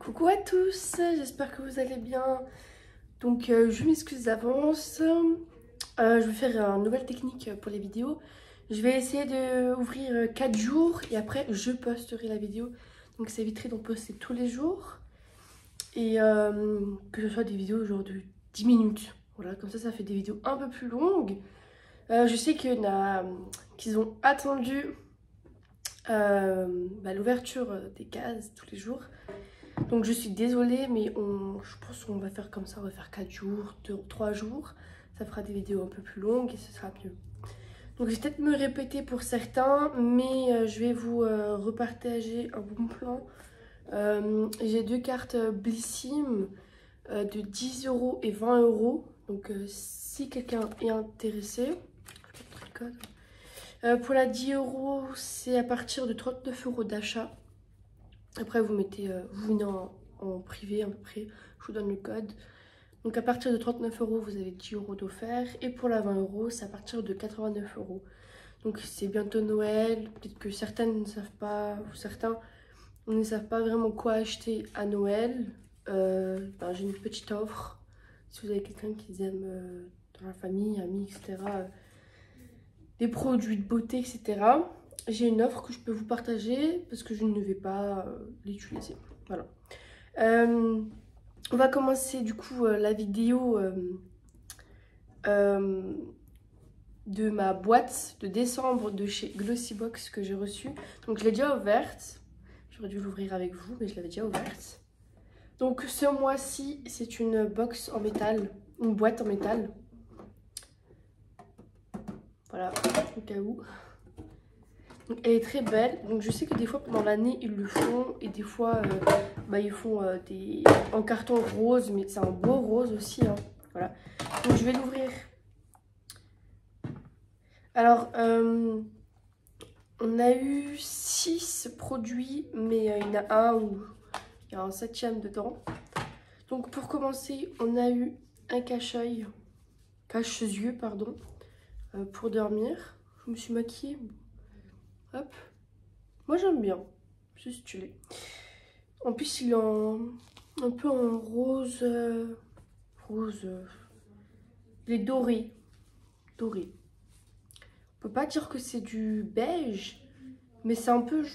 Coucou à tous, j'espère que vous allez bien. Donc je m'excuse d'avance. Je vais faire une nouvelle technique pour les vidéos. Je vais essayer d'ouvrir 4 jours et après je posterai la vidéo. Donc ça éviterait d'en poster tous les jours. Et que ce soit des vidéos genre de 10 minutes. Voilà, comme ça fait des vidéos un peu plus longues. Je sais qu'il y en a qui ont attendu l'ouverture des cases tous les jours. Donc je suis désolée, mais je pense qu'on va faire comme ça, on va faire 4 jours, 3 jours. Ça fera des vidéos un peu plus longues et ce sera mieux. Donc je vais peut-être me répéter pour certains, mais je vais vous repartager un bon plan. J'ai 2 cartes Blissim de 10 € et 20 €. Donc si quelqu'un est intéressé, je vais mettre le code. Pour la 10 €, c'est à partir de 39 € d'achat. Après, vous mettez, vous venez en privé à peu près, je vous donne le code. Donc à partir de 39 €, vous avez 10 € d'offert. Et pour la 20 €, c'est à partir de 89 €. Donc c'est bientôt Noël, peut-être que certaines ne savent pas, ou certains ne savent pas vraiment quoi acheter à Noël. J'ai une petite offre. Si vous avez quelqu'un qui aime dans la famille, amis, etc., des produits de beauté, etc., j'ai une offre que je peux vous partager parce que je ne vais pas l'utiliser. Voilà. On va commencer du coup la vidéo de ma boîte de décembre de chez Glossybox que j'ai reçue. Donc je l'ai déjà ouverte. J'aurais dû l'ouvrir avec vous, mais je l'avais déjà ouverte. Donc ce mois-ci, c'est une box en métal, une boîte en métal. Voilà, au cas où. Donc, elle est très belle. Donc je sais que des fois pendant l'année ils le font et des fois ils font des en carton rose, mais c'est un beau rose aussi. Hein. Voilà. Donc je vais l'ouvrir. Alors on a eu 6 produits, mais il y en a un où il y a un 7e dedans. Donc pour commencer, on a eu un cache-œil, cache-yeux pardon, pour dormir. Je me suis maquillée. Hop. Moi j'aime bien, c'est stylé. En plus il est un peu en rose, il est doré, doré. On peut pas dire que c'est du beige, mais c'est un peu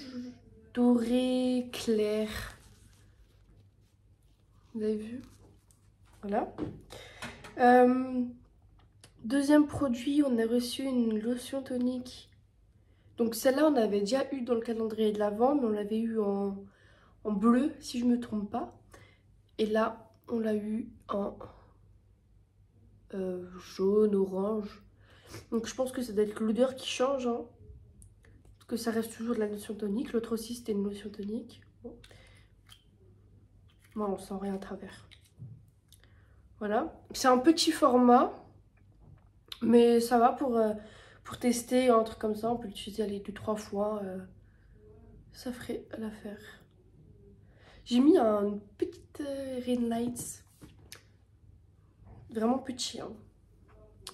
doré clair. Vous avez vu? Voilà. Deuxième produit, on a reçu une lotion tonique. Donc celle-là on avait déjà eu dans le calendrier de l'Avent, mais on l'avait eu en bleu si je me trompe pas. Et là on l'a eu en jaune, orange. Donc je pense que ça doit être l'odeur qui change. Hein. Parce que ça reste toujours de la lotion tonique. L'autre aussi c'était une lotion tonique. Bon. Moi on sent rien à travers. Voilà. C'est un petit format. Mais ça va pour tester un truc comme ça. On peut l'utiliser aller 2-3 fois. Ça ferait l'affaire. J'ai mis un petit ring light. Vraiment petit. Hein.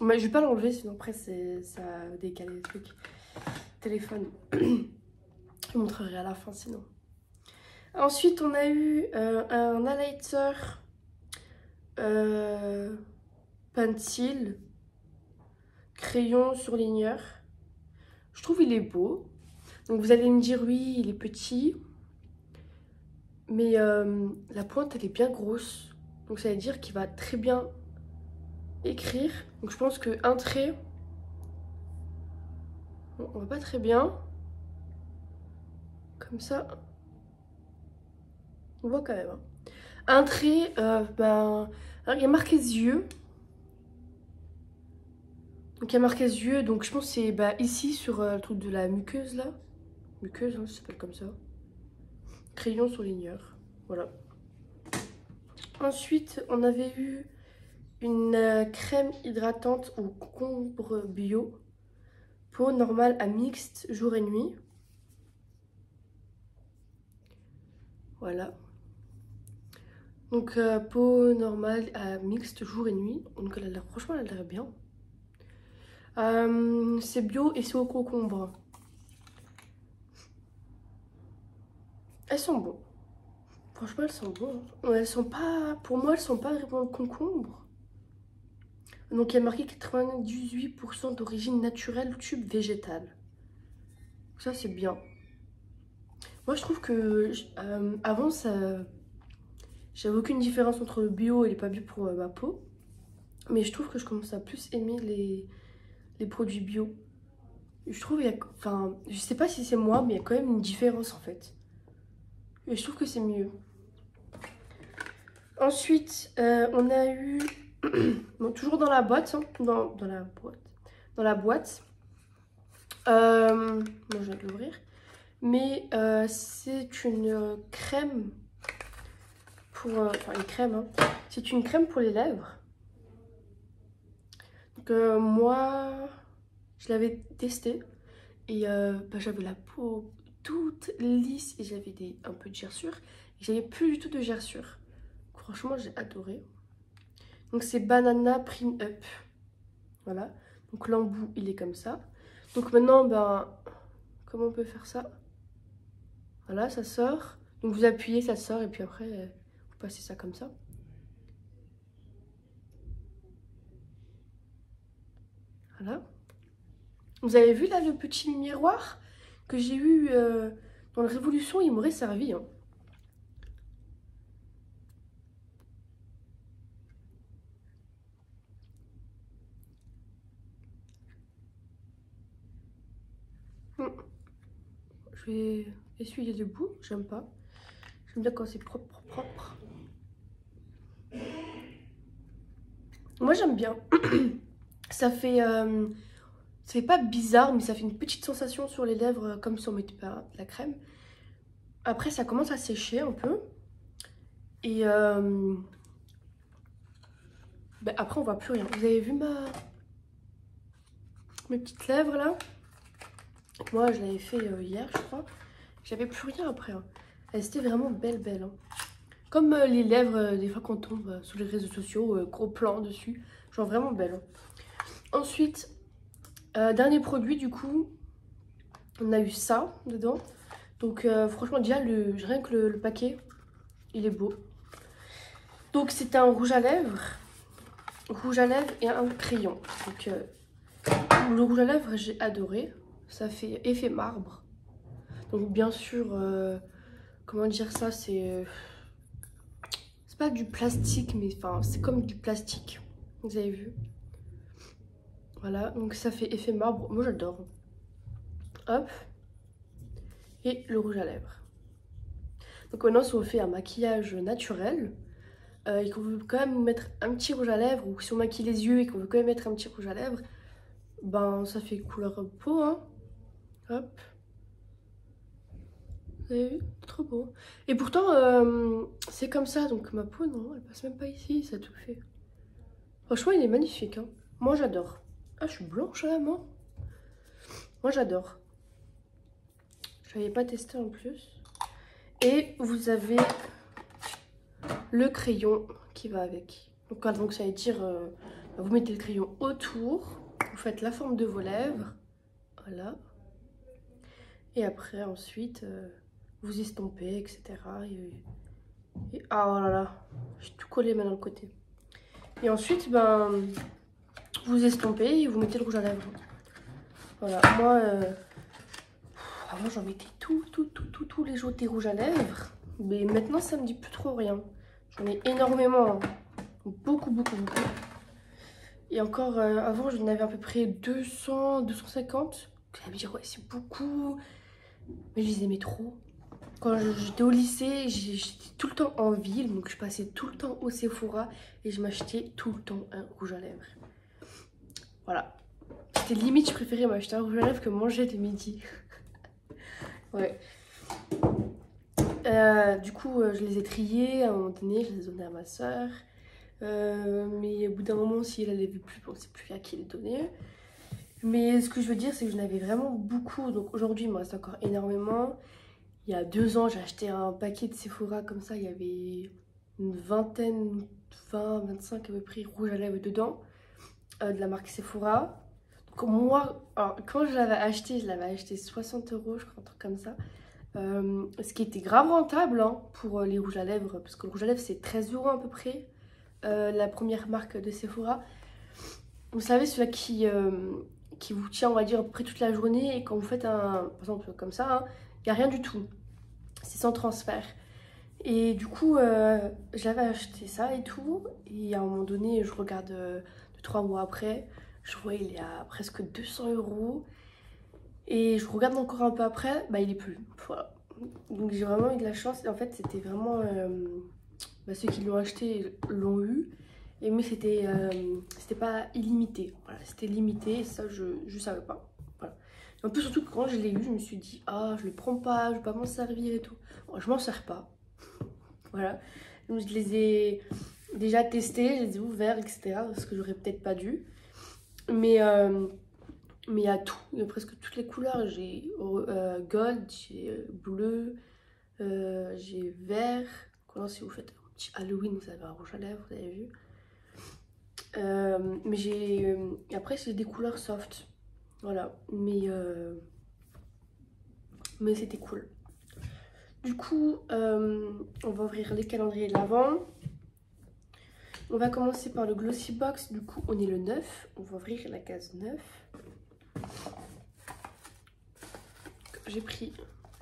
Mais je vais pas l'enlever sinon après ça va décaler le truc. Téléphone. Je vous montrerai à la fin sinon. Ensuite on a eu un highlighter pencil crayon surligneur. Je trouve il est beau. Donc vous allez me dire oui il est petit. Mais la pointe elle est bien grosse. Donc ça veut dire qu'il va très bien écrire. Donc je pense qu'un trait, bon, on va pas très bien. Comme ça, on voit quand même. Hein. Un trait, alors, il y a marqué yeux. Donc il y a marqué yeux, donc je pense que c'est ici sur le truc de la muqueuse là. Muqueuse, hein, ça s'appelle comme ça. Crayon surligneur, voilà. Ensuite, on avait eu une crème hydratante au concombre bio. Peau normale à mixte jour et nuit. Voilà. Donc peau normale à mixte jour et nuit. Donc elle a l'air, franchement elle a l'air bien. C'est bio et c'est au concombre. Elles sont bonnes. Franchement, elles sont bonnes. Ouais, elles sont pas... Pour moi, elles sont pas vraiment le concombre. Donc, il y a marqué 98% d'origine naturelle, tube végétal. Ça, c'est bien. Moi, je trouve que avant, ça... J'avais aucune différence entre le bio et les pas bio pour ma peau. Mais je trouve que je commence à plus aimer les produits bio. Je trouve, enfin, je sais pas si c'est moi, mais il y a quand même une différence en fait. Et je trouve que c'est mieux. Ensuite, on a eu, bon, toujours dans la boîte, hein, dans la boîte, bon, je vais l'ouvrir, mais c'est une crème pour, enfin une crème, hein. C'est une crème pour les lèvres. Donc moi, je l'avais testée et bah, j'avais la peau toute lisse et j'avais un peu de gerçure. J'avais plus du tout de gerçure. Franchement, j'ai adoré. Donc c'est Banana Print Up. Voilà. Donc l'embout, il est comme ça. Donc maintenant, ben, comment on peut faire ça? Voilà, ça sort. Donc vous appuyez, ça sort et puis après, vous passez ça comme ça. Voilà. Vous avez vu là le petit miroir que j'ai eu dans la Révolution, il m'aurait servi. Hein. Je vais essuyer debout, j'aime pas. J'aime bien quand c'est propre, propre. Moi j'aime bien. Ça fait pas bizarre, mais ça fait une petite sensation sur les lèvres comme si on mettait pas de la crème. Après ça commence à sécher un peu. Et ben, après on voit plus rien. Vous avez vu mes petites lèvres là? Moi je l'avais fait hier je crois. J'avais plus rien après. Hein. Elles étaient vraiment belles. Hein. Comme les lèvres des fois qu'on tombe sur les réseaux sociaux, gros plan dessus. Genre vraiment belles. Hein. Ensuite, dernier produit du coup, on a eu ça dedans. Donc franchement déjà rien que le paquet, il est beau. Donc c'est un rouge à lèvres et un crayon. Donc le rouge à lèvres j'ai adoré. Ça fait effet marbre. Donc bien sûr, comment dire ça, c'est pas du plastique, mais enfin c'est comme du plastique. Vous avez vu? Voilà, donc ça fait effet marbre. Moi j'adore. Hop. Et le rouge à lèvres. Donc maintenant si on fait un maquillage naturel et qu'on veut quand même mettre un petit rouge à lèvres, ou si on maquille les yeux et qu'on veut quand même mettre un petit rouge à lèvres, ben ça fait couleur peau, hein. Hop. Vous avez vu? Trop beau. Et pourtant, c'est comme ça, donc ma peau, non, elle passe même pas ici, ça tout fait. Franchement, il est magnifique, hein. Moi, j'adore. Ah, je suis blanche, là, moi. Moi, j'adore. Je n'avais pas testé en plus. Et vous avez le crayon qui va avec. Donc ça veut dire, vous mettez le crayon autour, vous faites la forme de vos lèvres, voilà. Et après, ensuite, vous estompez, etc. Et ah oh là là, j'ai tout collé maintenant le côté. Et ensuite, ben, vous estompez et vous mettez le rouge à lèvres. Voilà, moi, avant j'en mettais tous les jours des rouges à lèvres. Mais maintenant, ça me dit plus trop rien. J'en ai énormément, hein. Beaucoup. Et encore, avant, j'en avais à peu près 200, 250. Vous allez me dire, ouais, c'est beaucoup. Mais je les aimais trop. Quand j'étais au lycée, j'étais tout le temps en ville. Donc, je passais tout le temps au Sephora. Et je m'achetais tout le temps un rouge à lèvres. Voilà. C'était limite, je préférais m'acheter un rouge à lèvres que manger le midi. Ouais. Du coup, je les ai triés. À un moment donné, je les ai donnés à ma soeur. Mais au bout d'un moment, si elle avait plus, on ne sait plus à qui les donner. Mais ce que je veux dire, c'est que je n'avais vraiment beaucoup. Donc aujourd'hui, il me reste encore énormément. Il y a 2 ans, j'ai acheté un paquet de Sephora comme ça. Il y avait une vingtaine, 20, 25 à peu près rouge à lèvres dedans. De la marque Sephora. Donc moi, alors, quand je l'avais acheté 60 €, je crois, un truc comme ça. Ce qui était grave rentable hein, pour les rouges à lèvres, parce que le rouge à lèvres c'est 13 € à peu près, la première marque de Sephora. Vous savez, celui-là qui vous tient, on va dire, à peu près toute la journée, et quand vous faites un, par exemple comme ça, il n'y a rien du tout, c'est sans transfert. Et du coup, j'avais acheté ça et tout, et à un moment donné, je regarde 3 mois après, je vois il est à presque 200 €. Et je regarde encore un peu après, bah il est plus. Voilà. Donc j'ai vraiment eu de la chance. Et en fait, c'était vraiment. Ceux qui l'ont acheté l'ont eu. Et mais c'était pas illimité. Voilà, c'était limité. Et ça, je savais pas. Voilà. Et en plus, surtout quand je l'ai eu, je me suis dit, ah, je le prends pas, je vais pas m'en servir et tout. Bon, je m'en sers pas. Voilà. Donc je les ai déjà testés, je les ai ouverts, etc. Parce que j'aurais peut-être pas dû. Mais il y a tout, il y a presque toutes les couleurs. J'ai gold, j'ai bleu, j'ai vert. Comment si vous faites un petit Halloween, vous avez un rouge à lèvres, vous avez vu. Mais j'ai... après, c'est des couleurs soft. Voilà, mais c'était cool. Du coup, on va ouvrir les calendriers de l'Avent. On va commencer par le Glossy Box. Du coup, on est le 9. On va ouvrir la case 9. J'ai pris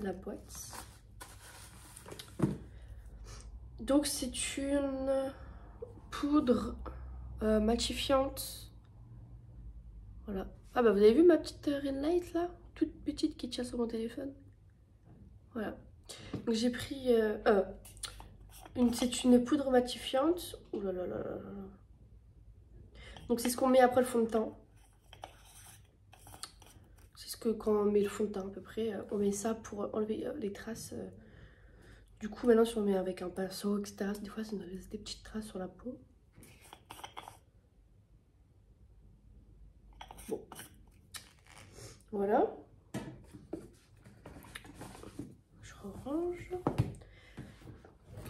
la boîte. Donc c'est une poudre matifiante. Voilà. Ah bah vous avez vu ma petite ring light là, toute petite qui tient sur mon téléphone. Voilà. Donc j'ai pris c'est une poudre matifiante. Ouh là là là là là. Donc c'est ce qu'on met après le fond de teint. C'est ce que quand on met le fond de teint à peu près, on met ça pour enlever les traces. Du coup maintenant si on met avec un pinceau, etc. Des fois ça nous laisse des petites traces sur la peau. Bon. Voilà. Je range.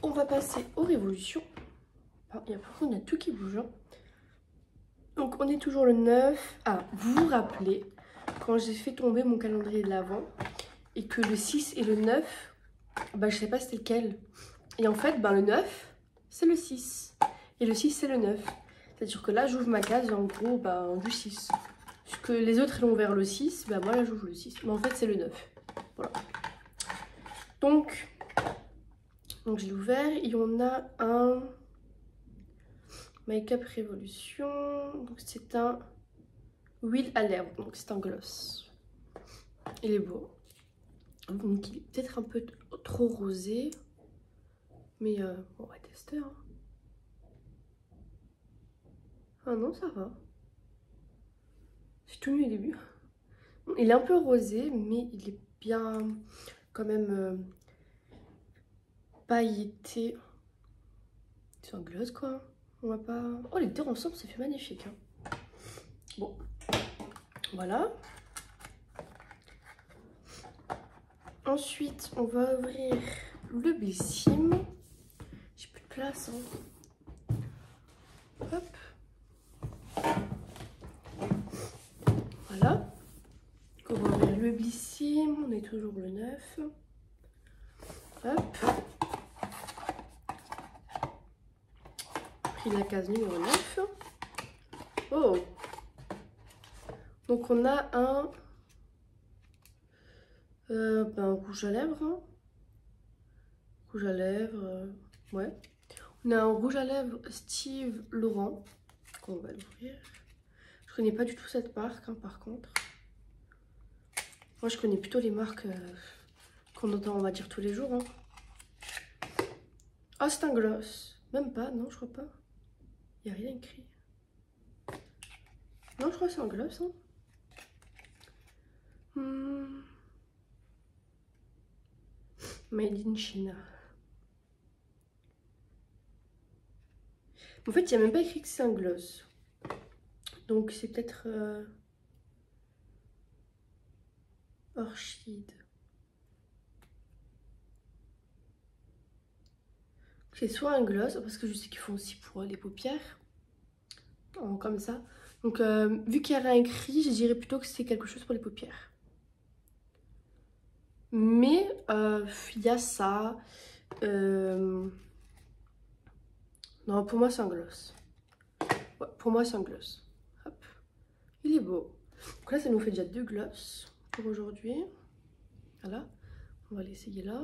On va passer aux révolutions. Ah, il y a tout qui bouge. Hein. Donc on est toujours le 9. Ah, vous vous rappelez quand j'ai fait tomber mon calendrier de l'Avent et que le 6 et le 9, bah je sais pas c'était lequel. Et en fait, bah, le 9, c'est le 6. Et le 6, c'est le 9. C'est-à-dire que là, j'ouvre ma case et en gros, bah, du 6. Puisque les autres, ils l'ont ouvert le 6, bah moi, là, j'ouvre le 6. Mais en fait, c'est le 9. Voilà. Donc je l'ai ouvert. Et on a un Make-up Révolution. Donc c'est un huile à lèvres. Donc c'est un gloss. Il est beau. Donc il est peut-être un peu trop rosé. Mais on va tester. Hein. Ah non, ça va. J'ai tout mis au début. Il est un peu rosé, mais il est bien quand même pailleté. C'est un gloss quoi. On va pas... Oh, les deux ensemble, ça fait magnifique. Hein. Bon, voilà. Ensuite, on va ouvrir le Blissim. J'ai plus de place. Hein. Hop. Voilà. On va ouvrir le Blissim. On est toujours le 9. Hop. Pris la case numéro 9. Oh. Donc on a un rouge à lèvres. Hein. Rouge à lèvres. Ouais. On a un rouge à lèvres Steve Laurent. On va l'ouvrir. Je connais pas du tout cette marque hein, par contre. Moi je connais plutôt les marques qu'on entend on va dire tous les jours. Hein. Ah c'est un gloss. Même pas, non je crois pas. Il n'y a rien écrit. Non je crois que c'est un gloss. Hein. Made in China. En fait il n'y a même pas écrit que c'est un gloss. Donc c'est peut-être Orchid. C'est soit un gloss, parce que je sais qu'ils font aussi pour les paupières. Comme ça. Donc vu qu'il y a rien écrit, je dirais plutôt que c'est quelque chose pour les paupières. Mais il y a ça. Non, pour moi c'est un gloss. Ouais, pour moi c'est un gloss. Hop. Il est beau. Donc là ça nous fait déjà 2 gloss pour aujourd'hui. Voilà. On va l'essayer là.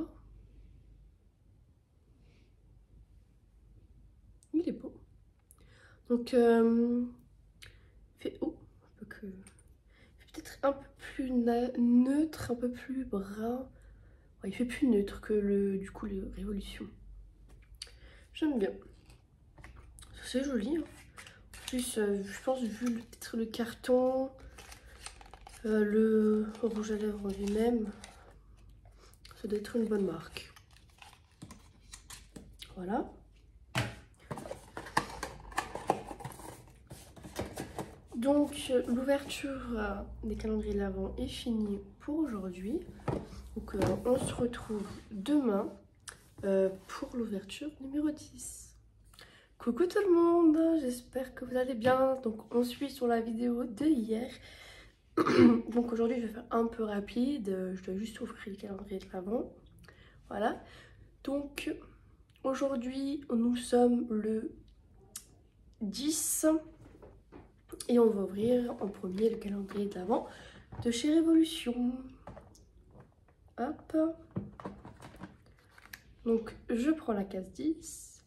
Il est beau. Donc fait peut-être un peu plus neutre, un peu plus brun. Ouais, il fait plus neutre que le Révolution. J'aime bien. C'est joli. Hein. En plus, je pense, vu peut-être le carton, le rouge à lèvres en lui-même, ça doit être une bonne marque. Voilà. Donc, l'ouverture des calendriers de l'Avent est finie pour aujourd'hui. Donc, on se retrouve demain pour l'ouverture numéro 10. Coucou tout le monde, j'espère que vous allez bien. Donc on suit sur la vidéo de hier. Donc aujourd'hui je vais faire un peu rapide, je dois juste ouvrir le calendrier de l'Avent. Voilà, donc aujourd'hui nous sommes le 10 et on va ouvrir en premier le calendrier de l'Avent de chez Révolution. Hop, donc je prends la case 10.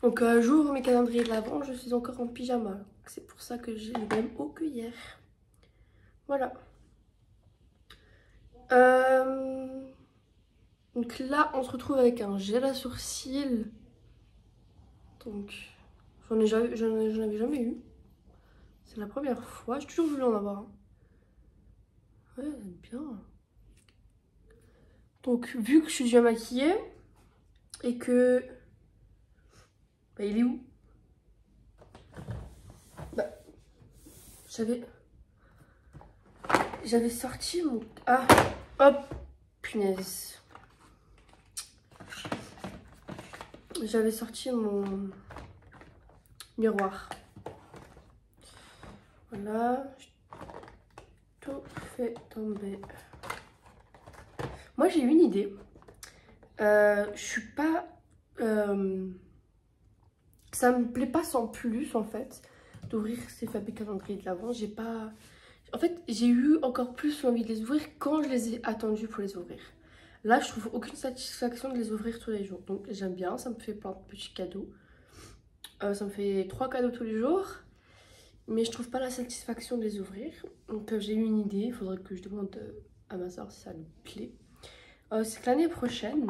Donc j'ouvre mes calendriers de l'Avent, je suis encore en pyjama. C'est pour ça que j'ai le même haut que hier. Voilà. Donc là, on se retrouve avec un gel à sourcils. Donc, j'en avais jamais eu. C'est la première fois. J'ai toujours voulu en avoir un. Ouais, bien. Donc, vu que je suis déjà maquillée et que... Bah, il est où? Bah, j'avais sorti mon... Ah, hop, punaise. J'avais sorti mon miroir. Voilà, tout fait tomber. Moi j'ai une idée. Je suis pas... ça me plaît pas sans plus en fait d'ouvrir ces fabriques calendriers de l'Avent. J'ai pas... En fait j'ai eu encore plus envie de les ouvrir quand je les ai attendus pour les ouvrir. Là je trouve aucune satisfaction de les ouvrir tous les jours. Donc j'aime bien, ça me fait plein de petits cadeaux. Ça me fait 3 cadeaux tous les jours. Mais je trouve pas la satisfaction de les ouvrir. Donc j'ai eu une idée, il faudrait que je demande à ma soeur si ça lui plaît. C'est que l'année prochaine,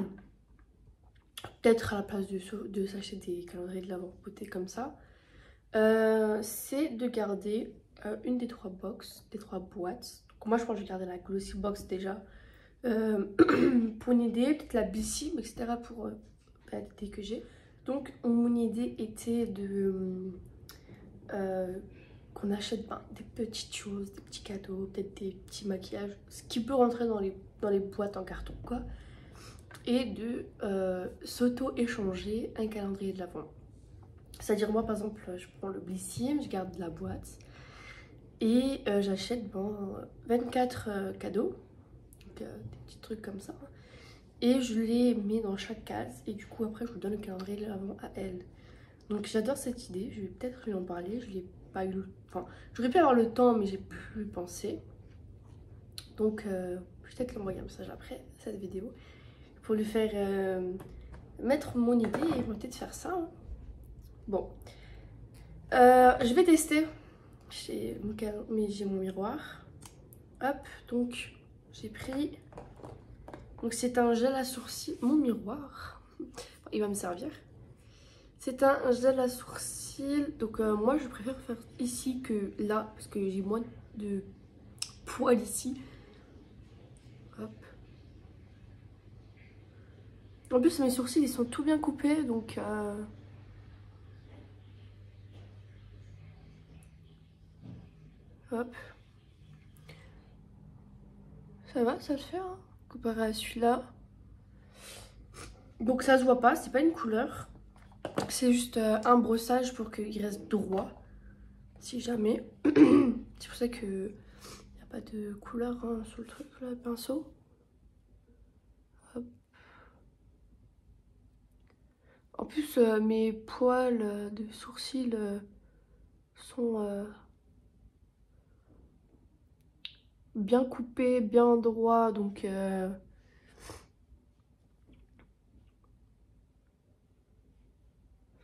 peut-être à la place de s'acheter des calendriers de l'Avent beauté comme ça, c'est de garder une des 3 box, des 3 boîtes. Donc moi je pense que je vais garder la Glossy Box déjà. Pour une idée, peut-être la Bissim, etc. pour l'idée que j'ai. Donc mon idée était de... qu'on achète des petites choses, des petits cadeaux, peut-être des petits maquillages, ce qui peut rentrer dans les boîtes en carton quoi, et de s'auto-échanger un calendrier de l'Avent. C'est-à-dire moi par exemple je prends le Blissim, je garde la boîte et j'achète 24 cadeaux, donc, des petits trucs comme ça, et je les mets dans chaque case et du coup après je vous donne le calendrier de l'Avent à elle. Donc j'adore cette idée, je vais peut-être lui en parler, je l'ai pas eu, enfin j'aurais pu avoir le temps mais j'ai plus pensé. Donc je vais peut-être lui envoyer un message après cette vidéo pour lui faire mettre mon idée et ils vont peut-être faire ça. Hein. Bon, je vais tester, j'ai mon miroir. Hop, donc j'ai pris, donc c'est un gel à sourcils, mon miroir, il va me servir. C'est un gel à sourcils, donc moi je préfère faire ici que là parce que j'ai moins de poils ici. Hop. En plus mes sourcils ils sont tout bien coupés donc hop. Ça va, ça le fait hein, comparé à celui-là. Donc ça se voit pas, c'est pas une couleur. C'est juste un brossage pour qu'il reste droit. Si jamais. C'est pour ça que y a pas de couleur hein, sur le truc, là, le pinceau. Hop. En plus, mes poils de sourcils sont bien coupés, bien droits, donc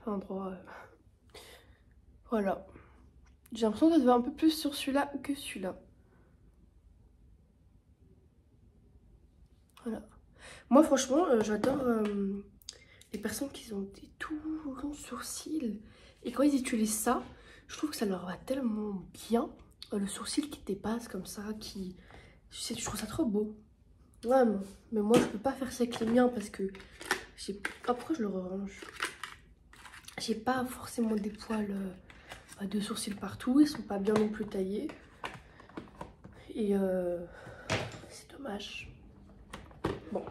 enfin droit. Voilà. J'ai l'impression que ça se voit un peu plus sur celui-là que celui-là. Voilà. Moi, franchement, j'adore les personnes qui ont des tout longs sourcils. Et quand ils utilisent ça, je trouve que ça leur va tellement bien. Le sourcil qui dépasse comme ça, qui... Je trouve ça trop beau. Vraiment. Mais moi, je peux pas faire ça avec les miens parce que... Ah, pourquoi je le range? J'ai pas forcément des poils de sourcils partout. Ils sont pas bien non plus taillés. Et c'est dommage. Bon.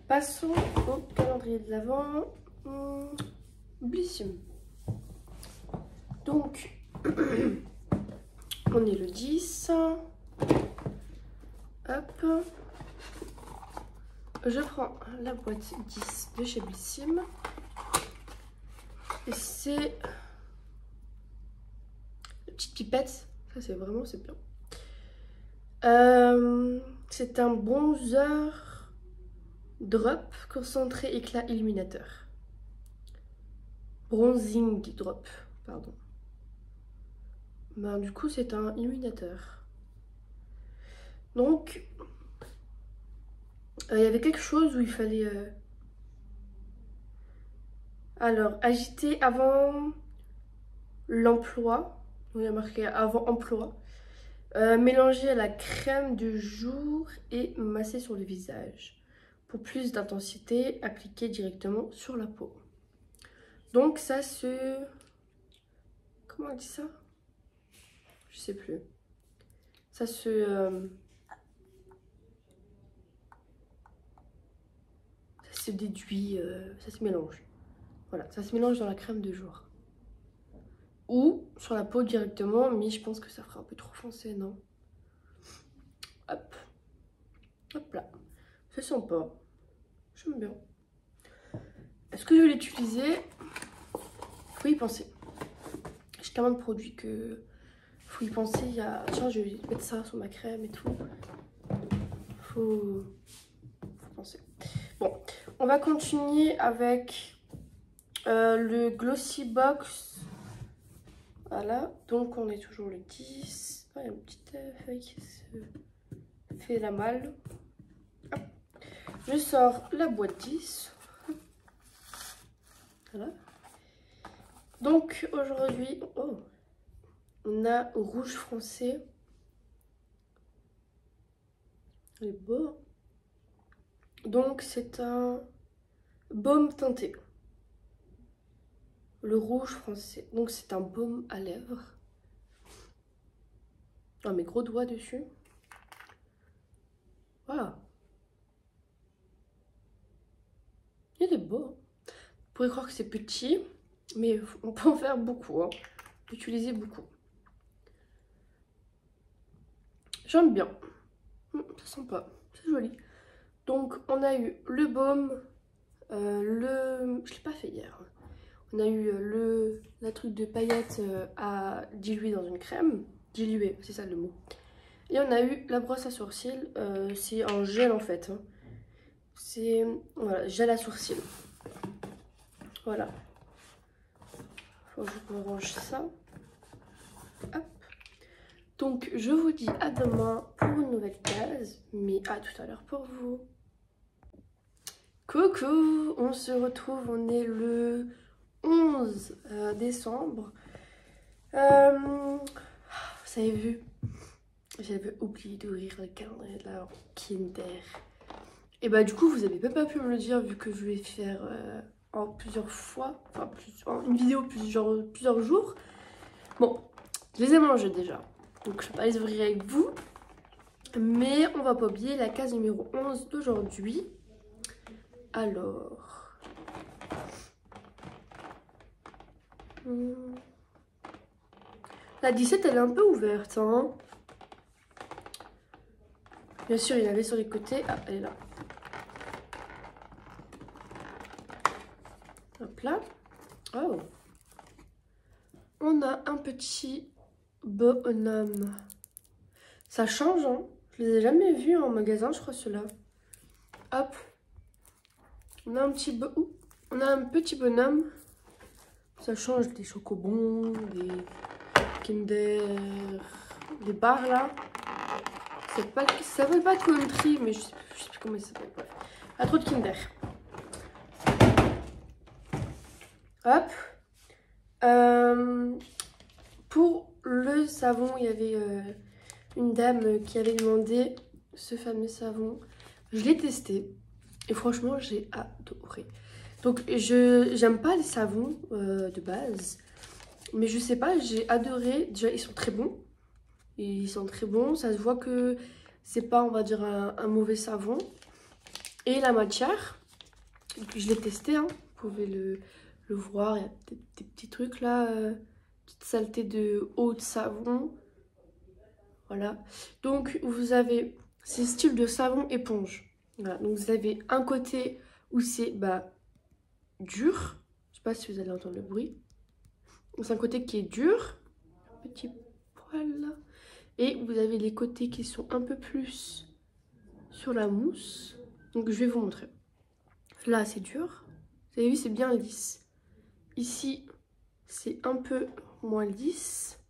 Passons au calendrier de l'Avent. Blissim. Donc, on est le 10. Hop. Je prends la boîte 10 de chez Blissim. Et c'est la petite pipette. Ça, c'est vraiment, c'est bien. C'est un bronzer drop concentré éclat illuminateur. Bronzing drop, pardon. Ben, du coup, c'est un illuminateur. Donc, il y avait quelque chose où il fallait... Alors, agiter avant l'emploi. Il y a marqué avant emploi. Mélanger à la crème de jour et masser sur le visage. Pour plus d'intensité, appliquer directement sur la peau. Donc ça se... Comment on dit ça? Je sais plus. Ça se... ça se déduit, ça se mélange. Voilà, ça se mélange dans la crème de jour. Ou sur la peau directement, mais je pense que ça fera un peu trop foncé, non? Hop. Hop là. C'est sympa. J'aime bien. Est-ce que je vais l'utiliser? Faut y penser. J'ai tellement de produits que... Faut y penser. Il y a... Tiens, je vais mettre ça sur ma crème et tout. Faut penser. Bon, on va continuer avec le Glossy Box. Voilà, donc on est toujours le 10. Ah, il y a une petite feuille qui se fait la malle. Hop. Je sors la boîte 10. Voilà. Donc aujourd'hui, oh, on a rouge foncé. Il est beau. Donc c'est un baume teinté. Le rouge foncé. Donc c'est un baume à lèvres. Oh, mes gros doigts dessus. Waouh. Il est beau. Vous pourriez croire que c'est petit, mais on peut en faire beaucoup. Hein. On peut utiliser beaucoup. J'aime bien. C'est sympa. C'est joli. Donc on a eu le baume. Je ne l'ai pas fait hier. On a eu la truc de paillettes à diluer dans une crème. Diluer, c'est ça le mot. Et on a eu la brosse à sourcils. C'est en gel en fait. Hein. C'est voilà, gel à sourcils. Voilà. Faut que je me range ça. Hop. Donc je vous dis à demain pour une nouvelle case. Mais à tout à l'heure pour vous. Coucou, on se retrouve, on est le 11 décembre. Vous avez vu, j'avais oublié d'ouvrir le calendrier de la Kinder. Et bah du coup, vous avez même pas pu me le dire vu que je vais faire en plusieurs fois, enfin en une vidéo plusieurs jours. Bon, je les ai mangés déjà, donc je vais pas les ouvrir avec vous. Mais on va pas oublier la case numéro 11 d'aujourd'hui. Alors... La 17, elle est un peu ouverte, hein. Bien sûr, il y en avait sur les côtés. Ah, elle est là. Hop là. Oh. On a un petit bonhomme. Ça change, hein. Je les ai jamais vus en magasin, je crois, ceux-là. Hop. On a un petit bonhomme. Ça change des chocobons, des Kinder, des barres là. Ça s'appelle pas Country, mais je sais plus comment ça s'appelle. Pas trop de Kinder. Hop. Pour le savon, il y avait une dame qui avait demandé ce fameux savon. Je l'ai testé et franchement, j'ai adoré. Donc, j'aime pas les savons de base, mais je sais pas, j'ai adoré. Déjà, ils sont très bons. Ils sont très bons. Ça se voit que c'est pas, on va dire, un mauvais savon. Et la matière, je l'ai testé, hein. Vous pouvez le voir. Il y a des petits trucs là, petite saleté de eau de savon. Voilà. Donc, vous avez ces styles de savon éponge. Voilà. Donc, vous avez un côté où c'est dur. Je sais pas si vous allez entendre le bruit. C'est un côté qui est dur. Un petit poil là. Et vous avez les côtés qui sont un peu plus sur la mousse. Donc je vais vous montrer. Là c'est dur. Vous avez vu, c'est bien lisse. Ici c'est un peu moins lisse.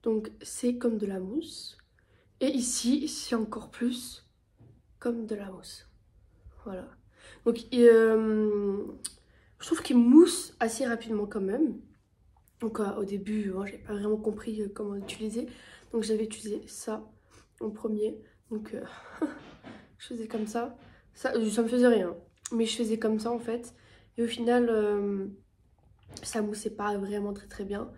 Donc c'est comme de la mousse. Et ici c'est encore plus comme de la mousse. Voilà. Donc je trouve qu'il mousse assez rapidement quand même. Donc au début, moi j'avais pas vraiment compris comment l'utiliser. Donc j'avais utilisé ça en premier. Donc je faisais comme ça. Ça me faisait rien. Mais je faisais comme ça en fait. Et au final, ça moussait pas vraiment très bien.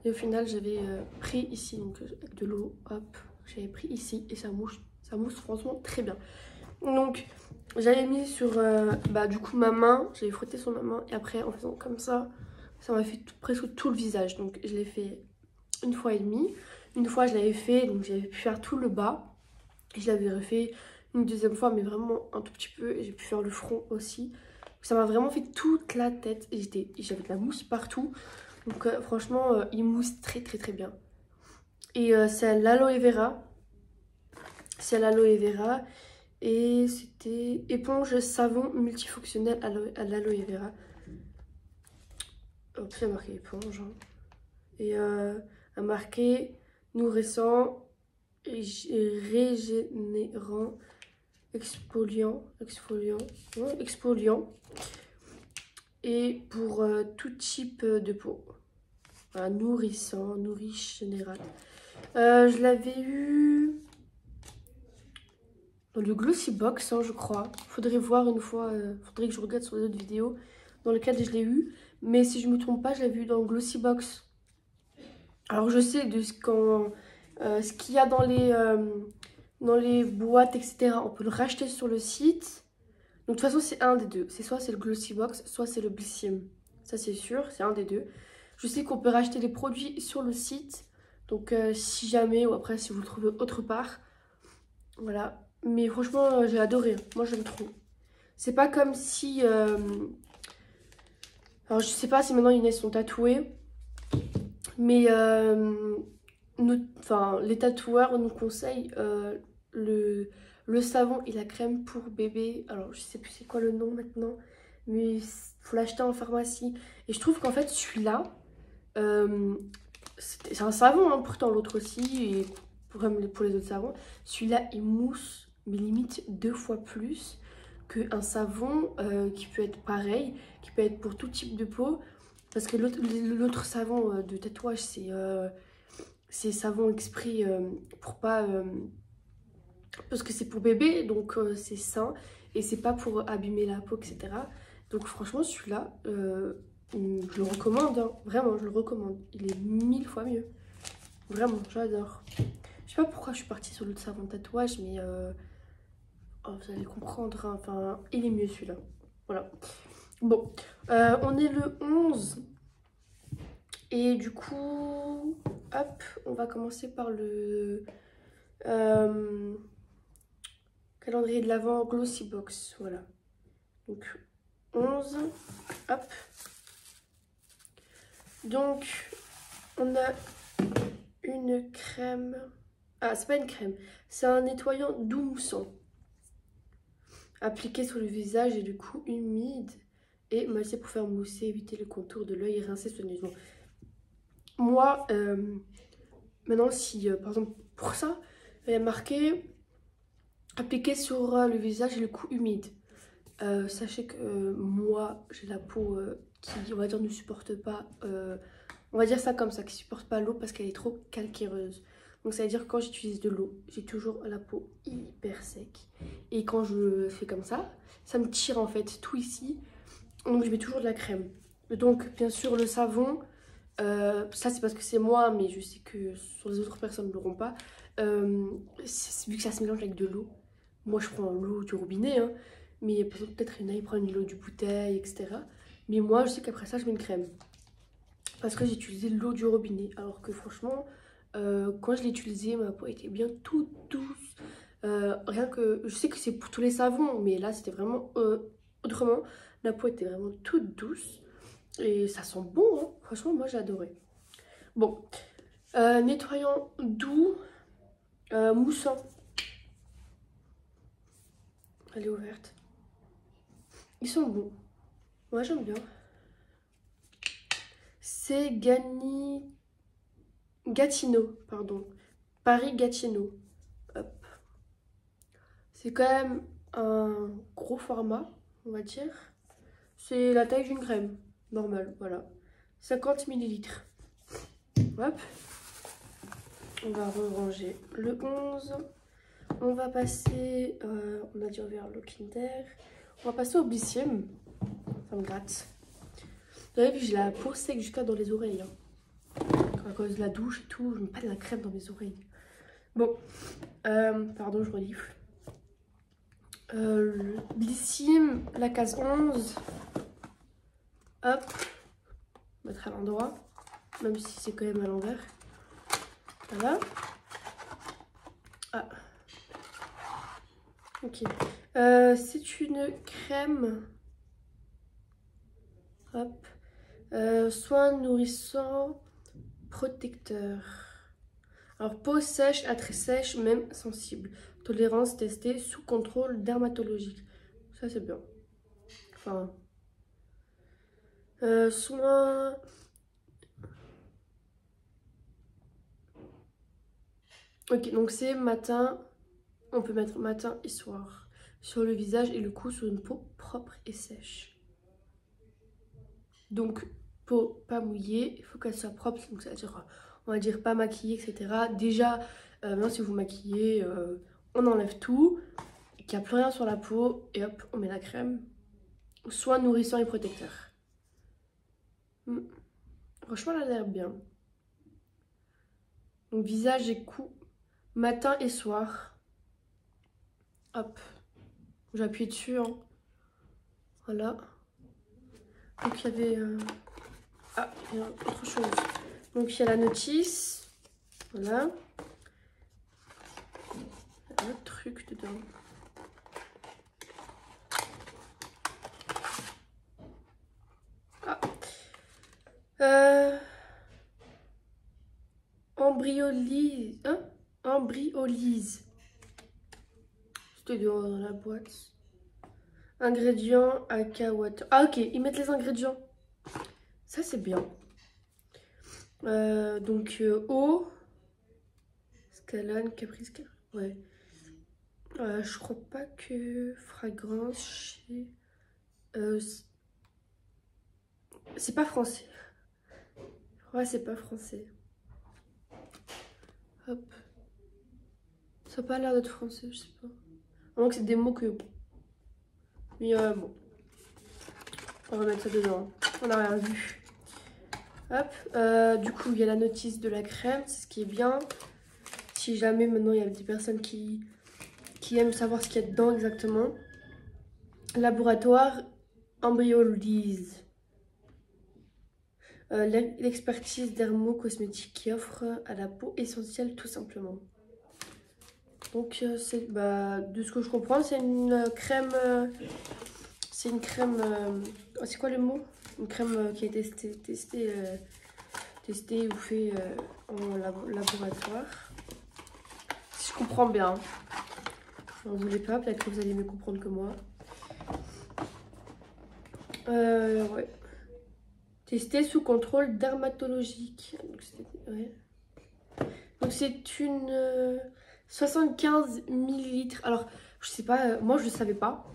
Et au final, j'avais pris ici, donc avec de l'eau, hop. J'avais pris ici et ça mousse franchement très bien. Donc j'avais mis sur du coup ma main. J'avais frotté sur ma main. Et après en faisant comme ça m'a fait presque tout le visage. Donc je l'ai fait une fois et demie. Une fois je l'avais fait, donc j'avais pu faire tout le bas. Et je l'avais refait une deuxième fois, mais vraiment un tout petit peu. Et j'ai pu faire le front aussi. Ça m'a vraiment fait toute la tête. Et j'avais de la mousse partout. Donc franchement, il mousse très bien. Et c'est à l'aloe vera. C'est à l'aloe vera. Et c'était éponge savon multifonctionnel à l'aloe vera. Hop, il y a marqué éponge. Hein. Et a marqué nourrissant, régénérant, exfoliant. Et pour tout type de peau. Voilà, nourrissant, nourriche général. Je l'avais eu dans le Glossy Box, hein, je crois. Faudrait voir une fois, faudrait que je regarde sur les autres vidéos dans lesquelles je l'ai eu. Mais si je me trompe pas, je l'avais eu dans le Glossy Box. Alors je sais de ce qu'il y a dans les boîtes, etc. On peut le racheter sur le site. Donc de toute façon, c'est un des deux. C'est soit c'est le Glossy Box, soit c'est le Blissim. Ça c'est sûr, c'est un des deux. Je sais qu'on peut racheter les produits sur le site. Donc si jamais, ou après si vous le trouvez autre part. Voilà. Mais franchement, j'ai adoré. Moi, j'aime trop. C'est pas comme si... Alors, je sais pas si maintenant Inès sont tatouées. Mais les tatoueurs nous conseillent le savon et la crème pour bébé. Alors, je sais plus c'est quoi le nom maintenant. Mais il faut l'acheter en pharmacie. Et je trouve qu'en fait, celui-là... c'est un savon, hein, pourtant l'autre aussi. Et pour les autres savons. Celui-là, il mousse... mais limite 2 fois plus qu'un savon qui peut être pareil, qui peut être pour tout type de peau. Parce que l'autre savon de tatouage, c'est savon exprès pour pas... parce que c'est pour bébé, donc c'est sain. Et c'est pas pour abîmer la peau, etc. Donc franchement, celui-là, je le recommande. Hein. Vraiment, je le recommande. Il est 1000 fois mieux. Vraiment, j'adore. Je sais pas pourquoi je suis partie sur l'autre savon de tatouage, mais... oh, vous allez comprendre, hein. Enfin, il est mieux celui-là. Voilà. Bon, on est le 11. Et du coup, hop, on va commencer par le Calendrier de l'Avent Glossy Box, voilà. Donc 11, hop. Donc on a une crème. Ah, c'est pas une crème, c'est un nettoyant doux moussant. Appliqué sur le visage et du coup humide et massé pour faire mousser, éviter le contour de l'œil et rincer soigneusement. Moi, maintenant, si par exemple pour ça, il y a marqué appliqué sur le visage et le cou humide. Sachez que moi, j'ai la peau qui, on va dire, ne supporte pas, on va dire ça comme ça, qui supporte pas l'eau parce qu'elle est trop calcaireuse. Donc ça veut dire que quand j'utilise de l'eau, j'ai toujours la peau hyper sec. Et quand je fais comme ça me tire en fait tout ici. Donc je mets toujours de la crème. Donc bien sûr le savon, ça c'est parce que c'est moi, mais je sais que sur les autres personnes ne l'auront pas. Vu que ça se mélange avec de l'eau, moi je prends l'eau du robinet, hein, mais peut-être il y en a qui prennent l'eau du bouteille, etc. Mais moi je sais qu'après ça je mets une crème. Parce que j'ai utilisé l'eau du robinet. Alors que franchement, quand je l'ai utilisée, ma peau était bien toute douce. Rien que, je sais que c'est pour tous les savons, mais là c'était vraiment autrement. La peau était vraiment toute douce. Et ça sent bon, hein. Franchement, moi j'ai adoré. Bon, nettoyant doux, moussant. Elle est ouverte. Ils sont bons. Moi j'aime bien. C'est Gatineau, pardon. Paris Gatineau. Hop. C'est quand même un gros format, on va dire. C'est la taille d'une crème, normale, voilà. 50 millilitres. Hop. On va ranger le 11. On va passer, on a dit vers le Kinder. On va passer au Blissim. Ça me gratte. Vous avez vu, j'ai la peau sec jusqu'à dans les oreilles. Hein. À cause de la douche et tout, je mets pas de la crème dans mes oreilles. Bon, pardon, je renifle. Le Blissim, la case 11. Hop. Mettre à l'endroit. Même si c'est quand même à l'envers. Voilà. Ah. Ok. C'est une crème. Hop. Soin nourrissant protecteur. Alors, peau sèche à très sèche, même sensible. Tolérance testée sous contrôle dermatologique. Ça, c'est bien. Enfin. Soin. Ok, donc c'est matin. On peut mettre matin et soir. Sur le visage et le cou, sur une peau propre et sèche. Donc, peau pas mouillée, il faut qu'elle soit propre. Donc, ça veut dire, on va dire pas maquillée, etc. Déjà, maintenant, si vous maquillez, on enlève tout. Qu'il n'y a plus rien sur la peau. Et hop, on met la crème. Soin nourrissant et protecteur. Franchement, elle a l'air bien. Donc, visage et cou, matin et soir. Hop. J'appuie dessus. Hein. Voilà. Donc, il y avait... Ah, il y a autre chose. Donc, il y a la notice. Voilà. Il y a un autre truc dedans. Ah. Embryolyse. Hein? Embryolyse. C'était dans la boîte. Ingrédients cacahuètes. Ah, ok, ils mettent les ingrédients. Ça, c'est bien. Donc, eau. Scalane, caprice. Ouais. Je crois pas que fragrance chez... c'est pas français. Ouais, c'est pas français. Hop. Ça n'a pas l'air d'être français, je sais pas. Donc c'est des mots que... Mais bon. On va mettre ça dedans. On n'a rien vu. Hop. Du coup, il y a la notice de la crème. C'est ce qui est bien. Si jamais maintenant il y a des personnes qui aiment savoir ce qu'il y a dedans exactement. Laboratoire Embryolyse. L'expertise dermo-cosmétique qui offre à la peau essentielle tout simplement. Donc de ce que je comprends, c'est une crème. C'est une crème. C'est quoi le mot? Une crème qui a été testée ou fait en laboratoire. Si je comprends bien. N'en voulez pas, peut-être que vous allez mieux comprendre que moi. Ouais. Testé sous contrôle dermatologique. Donc c'est une 75 millilitres. Alors, je sais pas, moi je ne savais pas.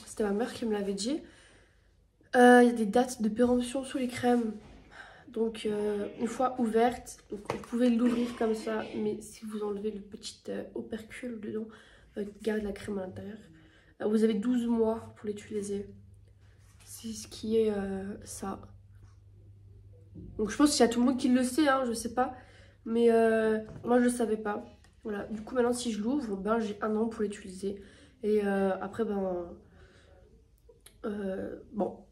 C'était ma mère qui me l'avait dit. Il y a des dates de péremption sous les crèmes. Donc une fois ouverte, donc vous pouvez l'ouvrir comme ça. Mais si vous enlevez le petit opercule dedans, garde la crème à l'intérieur. Vous avez 12 mois pour l'utiliser. C'est ce qui est ça. Donc je pense qu'il y a tout le monde qui le sait, hein, je sais pas. Mais moi je ne savais pas. Voilà, du coup maintenant si je l'ouvre, ben, j'ai 1 an pour l'utiliser. Et après ben... bon,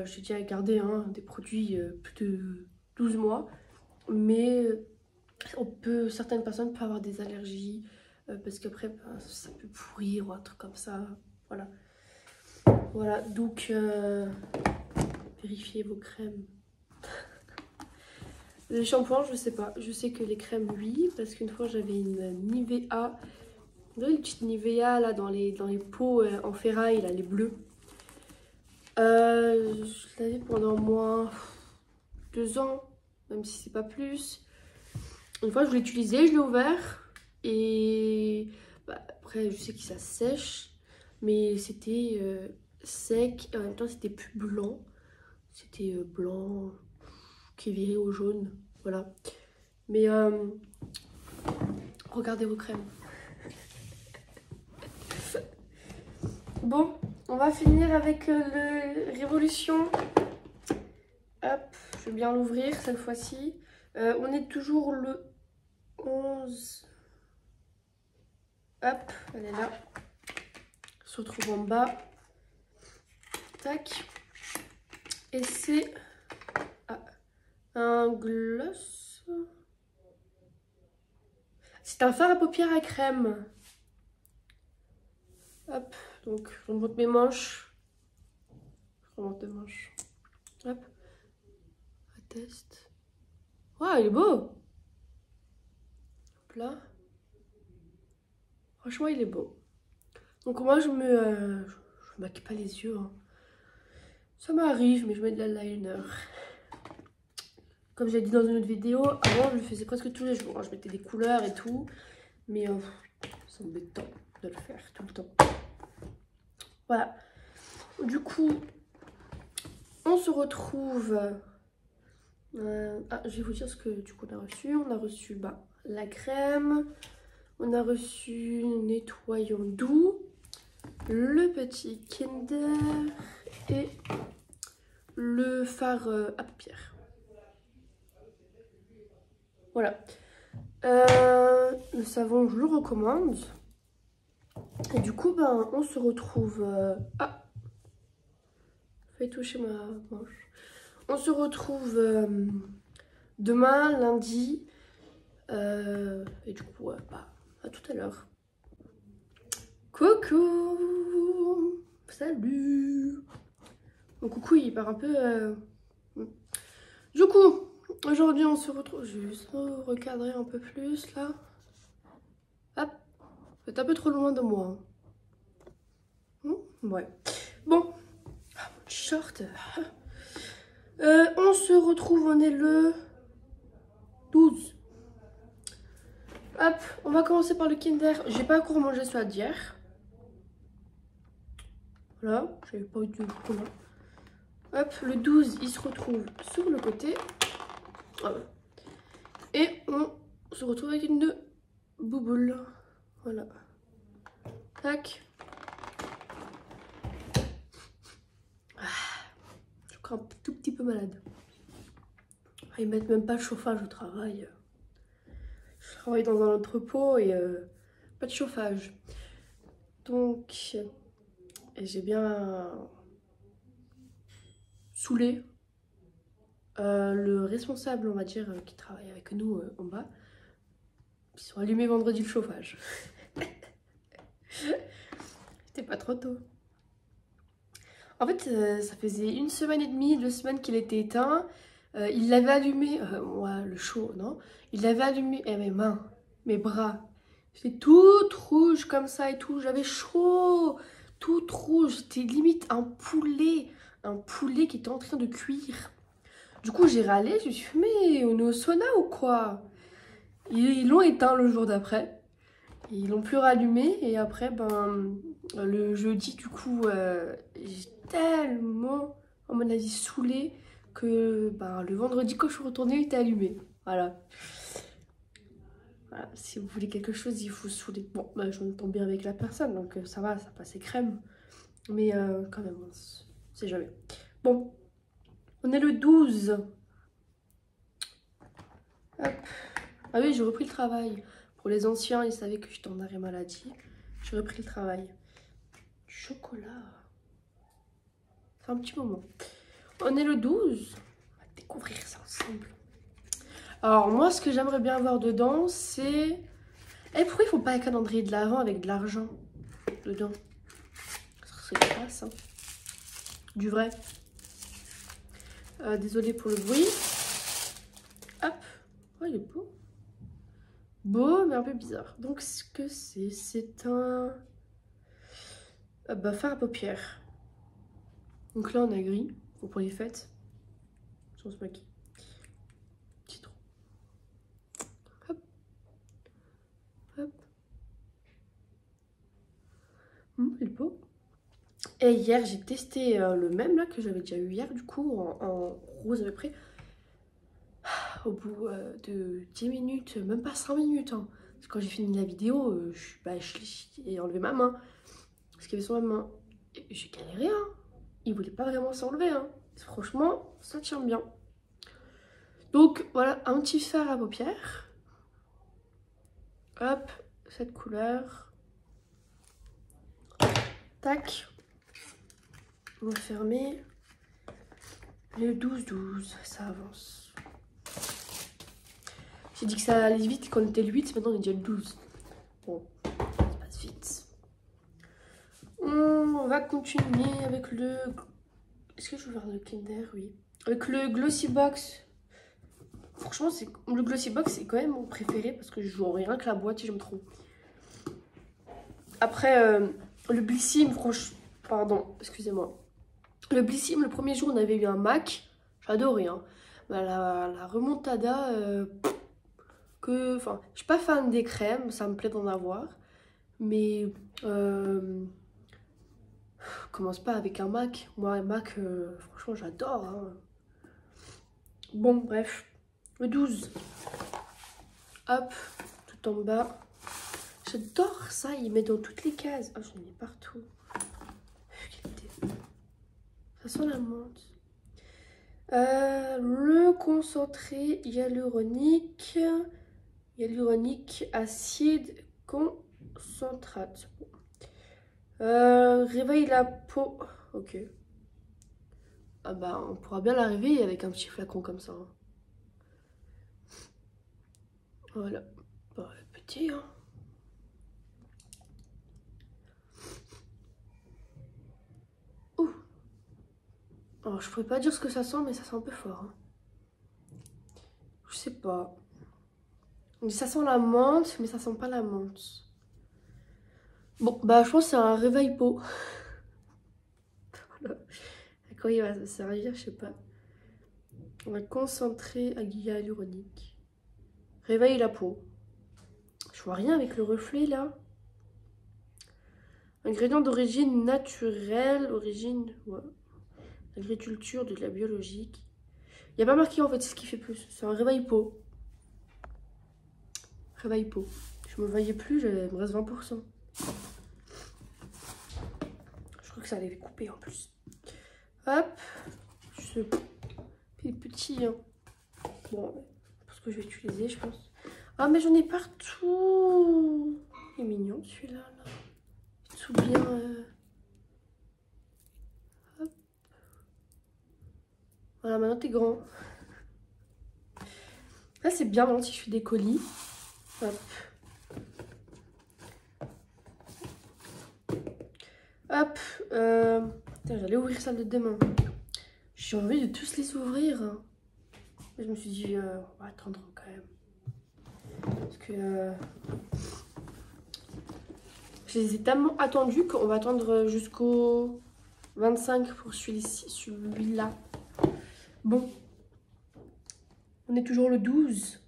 j'ai déjà gardé hein, des produits plus de 12 mois. Mais certaines personnes peuvent avoir des allergies. Parce qu'après ben, ça peut pourrir ou un truc comme ça. Voilà. Voilà, donc vérifiez vos crèmes. Le shampoing, je sais pas. Je sais que les crèmes, oui. Parce qu'une fois, j'avais une Nivea. Une petite Nivea là dans les pots en ferraille, là, les bleus. Je l'avais pendant au moins 2 ans. Même si c'est pas plus. Une fois, je l'ai utilisé, je l'ai ouvert. Et bah, après, je sais que ça sèche. Mais c'était sec. Et en même temps, c'était plus blanc. C'était blanc qui est viré au jaune. Voilà. Mais regardez vos crèmes. Bon, on va finir avec le Révolution. Hop, je vais bien l'ouvrir cette fois-ci. On est toujours le 11. Hop, elle est là. On se retrouve en bas. Tac. Et c'est un gloss. C'est un fard à paupières à crème. Hop, donc je remonte mes manches. Je remonte mes manches. Hop. Un test. Waouh, il est beau. Hop là. Franchement, il est beau. Donc moi, je maquille pas les yeux. Hein. Ça m'arrive, mais je mets de l'eyeliner. Comme j'ai dit dans une autre vidéo, avant je le faisais presque tous les jours. Je mettais des couleurs et tout. Mais c'est embêtant de le faire tout le temps. Voilà. Du coup, on se retrouve... je vais vous dire ce que du coup on a reçu. On a reçu la crème. On a reçu nettoyant doux. Le petit Kinder. Et le fard à paupières. Voilà. Le savon, je le recommande. Et du coup, on se retrouve... Fallait toucher ma manche. On se retrouve demain, lundi. Et du coup, à tout à l'heure. Coucou! Salut! Mon coucou, il part un peu... Du coup, aujourd'hui, on se retrouve... Je vais juste recadrer un peu plus, là. Hop! Vous êtes un peu trop loin de moi. Ouais. Bon. Mon short. On se retrouve, on est le 12. Hop, on va commencer par le Kinder. J'ai pas encore mangé celui d'hier. Voilà, j'avais pas eu de problème. Hop, le 12, il se retrouve sur le côté. Voilà. Et on se retrouve avec une bouboule. Voilà. Tac. Je crois un tout petit peu malade. Ils mettent même pas de chauffage au travail. Je travaille dans un entrepôt et pas de chauffage. Donc, j'ai bien saoulé le responsable, on va dire, qui travaille avec nous en bas. Ils sont allumés vendredi le chauffage. C'était pas trop tôt. En fait, ça faisait 1 semaine et demie, 2 semaines qu'il était éteint. Il l'avait allumé, ouais, le chaud, non? Il l'avait allumé, et mes mains, mes bras, j'étais toute rouge comme ça et tout. J'avais chaud, toute rouge. J'étais limite un poulet qui était en train de cuire. Du coup, j'ai râlé, je me suis dit, mais on est au sauna ou quoi? Ils l'ont éteint le jour d'après. Ils l'ont plus rallumé et après, ben, le jeudi, du coup, j'ai tellement, à mon avis, saoulée que ben, le vendredi, quand je suis retournée, il était allumé. Voilà. Voilà. Si vous voulez quelque chose, il faut saouler. Bon, ben, je m'entends bien avec la personne, donc ça va, ça passait crème. Mais quand même, on sait jamais. Bon, on est le 12. Hop. Ah oui, j'ai repris le travail. Pour les anciens, ils savaient que j'étais en arrêt maladie. J'ai repris le travail. Du chocolat. C'est un petit moment. On est le 12. On va découvrir ça ensemble. Alors moi, ce que j'aimerais bien avoir dedans, c'est... Eh, pourquoi il faut pas un calendrier de l'Avent avec de l'argent dedans? C'est classe, hein. Du vrai. Désolée pour le bruit. Hop. Oh, il est beau. Beau, mais un peu bizarre. Donc, ce que c'est un... bah, fard à paupières. Donc là, on a gris. Pour les fêtes. On se maquille. Citron. Hop. Hop. Il est beau. Et hier, j'ai testé le même là que j'avais déjà eu hier, du coup, en rose à peu près. Au bout de 10 minutes, même pas 5 minutes. Hein. Parce que quand j'ai fini la vidéo, j'ai enlevé ma main. Parce qu'il y avait sur ma main. J'ai galéré, hein. Il voulait pas vraiment s'enlever. Hein. Franchement, ça tient bien. Donc voilà, un petit fard à paupières. Hop, cette couleur. Tac. On va fermer. Le 12-12, ça avance. J'ai dit que ça allait vite quand on était le 8, maintenant on est déjà le 12. Bon, ça passe vite. On va continuer avec le... Est-ce que je veux faire le Kinder? Oui. Avec le Glossy Box. Franchement, le Glossy Box, c'est quand même mon préféré parce que je joue en rien que la boîte si je me trompe. Après, le Blissim, franchement... Pardon, excusez-moi. Le Blissim, le premier jour, on avait eu un Mac. J'adorais, hein. Bah, la remontada... Enfin, je suis pas fan des crèmes, ça me plaît d'en avoir. Mais... commence pas avec un Mac. Moi, un Mac, franchement, j'adore. Hein. Bon, bref. Le 12. Hop, tout en bas. J'adore ça, il met dans toutes les cases. Oh, j'en ai partout. Ça sent la menthe. Le concentré hyaluronique. Acide concentrate. Réveille la peau. Ok. Ah bah, on pourra bien la réveiller avec un petit flacon comme ça. Hein. Voilà. Bah, petit, hein. Ouh. Alors, je pourrais pas dire ce que ça sent, mais ça sent un peu fort. Hein. Je sais pas. Ça sent la menthe, mais ça sent pas la menthe. Bon, bah, je pense que c'est un réveil peau. Voilà. À quoi il va se servir, je sais pas. On va concentrer à hyaluronique. Réveille la peau. Je vois rien avec le reflet là. Ingrédients d'origine naturelle, origine, ouais. Agriculture, de la biologique. Il n'y a pas marqué en fait, c'est ce qui fait plus. C'est un réveil peau. Réveil peau. Je me voyais plus, il me reste 20%. Je crois que ça allait couper en plus. Hop. Ce petit. Hein. Bon, parce que je vais utiliser, je pense. Ah, mais j'en ai partout. Il est mignon celui-là. Là. Tout bien. Hop. Voilà, maintenant t'es grand. Là, c'est bien maintenant si je fais des colis. Hop. Hop. J'allais ouvrir celle de demain. J'ai envie de tous les ouvrir. Je me suis dit, on va attendre quand même. Parce que je les ai tellement attendus qu'on va attendre jusqu'au 25 pour celui-là. Bon. On est toujours le 12.